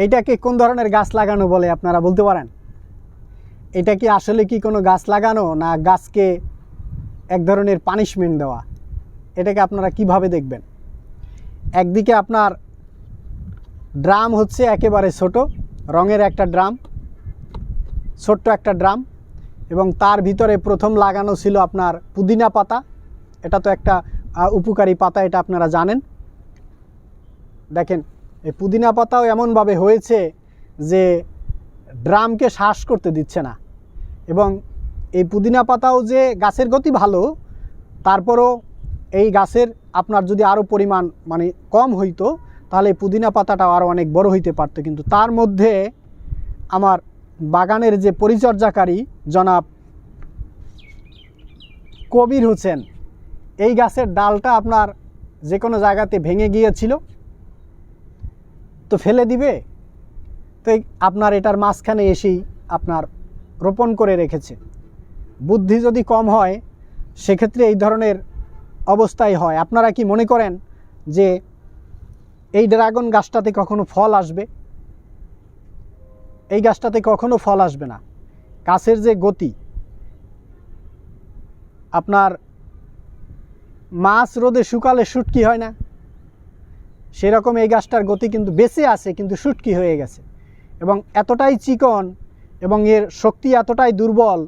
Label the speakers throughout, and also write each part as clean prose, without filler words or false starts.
Speaker 1: এটাকে কোন ধরনের গাছ লাগানো বলে আপনারা বলতে পারেন? এটা কি আসলে কি কোনো গাছ লাগানো, না গাছকে এক ধরনের পানিশমেন্ট দেওয়া? এটাকে আপনারা কিভাবে দেখবেন? একদিকে আপনার ড্রাম হচ্ছে একেবারে ছোট রঙের একটা ড্রাম, ছোট্ট একটা ড্রাম, এবং তার ভিতরে প্রথম লাগানো ছিল আপনার পুদিনা পাতা। এটা তো একটা উপকারী পাতা, এটা আপনারা জানেন। দেখেন এই পুদিনা পাতাও এমনভাবে হয়েছে যে ড্রামকে শ্বাস করতে দিচ্ছে না। এবং এই পুদিনা পাতাও যে গাছের গতি ভালো, তারপরও এই গাছের আপনার যদি আরও পরিমাণ মানে কম হইতো তাহলে এই পুদিনা পাতাটাও আরও অনেক বড় হইতে পারতো। কিন্তু তার মধ্যে আমার বাগানের যে পরিচর্যাকারী জনাব কবির হোসেন, এই গাছের ডালটা আপনার যে কোনো জায়গাতে ভেঙে গিয়েছিল, তো ফেলে দিবে, তো আপনার এটার মাঝখানে এসেই আপনার রোপণ করে রেখেছে। বুদ্ধি যদি কম হয় সেক্ষেত্রে এই ধরনের অবস্থাই হয়। আপনারা কি মনে করেন যে এই ড্রাগন গাছটাতে কখনো ফল আসবে? এই গাছটাতে কখনো ফল আসবে না। গাছের যে গতি, আপনার মাছ রোদে শুকালে শুটকি হয় না, সেরকম এই গাছটার গতি কিন্তু বেঁচে আছে কিন্তু শুটকি হয়ে গেছে। এবং এতটাই চিকন এবং এর শক্তি এতটাই দুর্বল,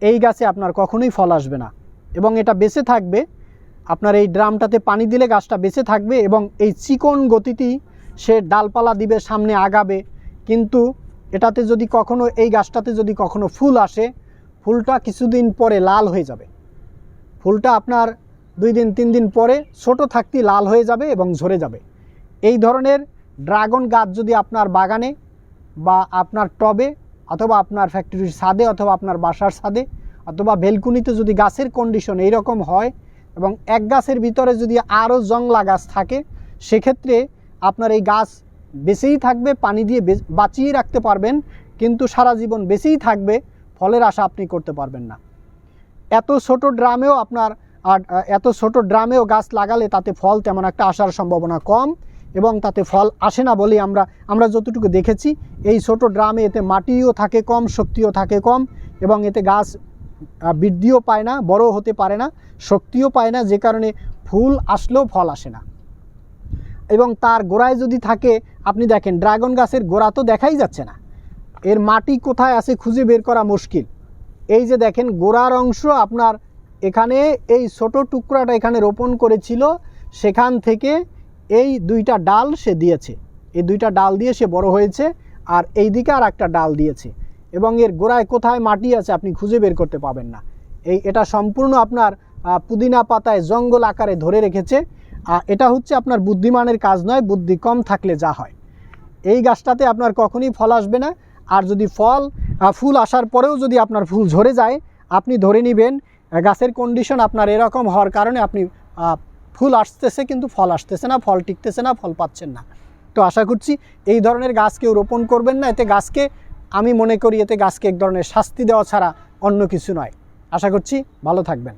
Speaker 1: এই গাছে আপনার কখনোই ফল আসবে না। এবং এটা বেঁচে থাকবে, আপনার এই ড্রামটাতে পানি দিলে গাছটা বেঁচে থাকবে এবং এই চিকন গতিটি সে ডালপালা দিবে, সামনে আগাবে। কিন্তু এটাতে যদি কখনো, এই গাছটাতে যদি কখনো ফুল আসে, ফুলটা কিছুদিন পরে লাল হয়ে যাবে। ফুলটা আপনার 2 দিন 3 দিন পরে ছোট থাকতেই লাল হয়ে যাবে এবং ঝরে যাবে। এই ধরনের ড্রাগন গাছ যদি আপনার বাগানে বা আপনার টবে অথবা আপনার ফ্যাক্টরির ছাদে অথবা আপনার বাসার ছাদে অথবা বেলকুনিতে যদি গাছের কন্ডিশন এইরকম হয় এবং এক গাছের ভিতরে যদি আরও জংলা গাছ থাকে, সেক্ষেত্রে আপনার এই গাছ বেঁচেই থাকবে, পানি দিয়ে বাঁচিয়ে রাখতে পারবেন, কিন্তু সারা জীবন বেঁচেই থাকবে, ফলের আশা আপনি করতে পারবেন না। এত ছোট ড্রামেও গাছ লাগালে তাতে ফল তেমন একটা আসার সম্ভাবনা কম এবং তাতে ফল আসে না বলেই আমরা যতটুকু দেখেছি, এই ছোট ড্রামে এতে মাটিও থাকে কম, শক্তিও থাকে কম, এবং এতে গাছ বৃদ্ধিও পায় না, বড় হতে পারে না, শক্তিও পায় না, যে কারণে ফুল আসলেও ফল আসে না। এবং তার গোড়ায় যদি থাকে, আপনি দেখেন ড্রাগন গাছের গোড়া তো দেখাই যাচ্ছে না, এর মাটি কোথায় আছে খুঁজে বের করা মুশকিল। এই যে দেখেন গোড়ার অংশ আপনার এখানে, এই ছোট টুকরাটা এখানে রোপণ করেছিল, সেখান থেকে এই 2টা ডাল সে দিয়েছে, এই 2টা ডাল দিয়ে সে বড় হয়েছে, আর এই দিকে আর একটা ডাল দিয়েছে। এবং এর গোড়ায় কোথায় মাটি আছে আপনি খুঁজে বের করতে পাবেন না। এটা সম্পূর্ণ আপনার পুদিনা পাতায় জঙ্গল আকারে ধরে রেখেছে। এটা হচ্ছে আপনার বুদ্ধিমানের কাজ নয়, বুদ্ধি কম থাকলে যা হয়। এই গাছটাতে আপনার কখনই ফল আসবে না। আর যদি ফুল আসার পরেও যদি আপনার ফুল ঝরে যায়, আপনি ধরে নেবেন গাছের কন্ডিশন আপনার এরকম হওয়ার কারণে আপনি ফুল আসতেছে কিন্তু ফল আসতেছে না, ফল টিকতেছে না, ফল পাচ্ছেন না। তো আশা করছি এই ধরনের গাছ কেউ রোপণ করবেন না। এতে গাছকে, আমি মনে করি এতে গাছকে এক ধরনের শাস্তি দেওয়া ছাড়া অন্য কিছু নয়। আশা করছি ভালো থাকবেন।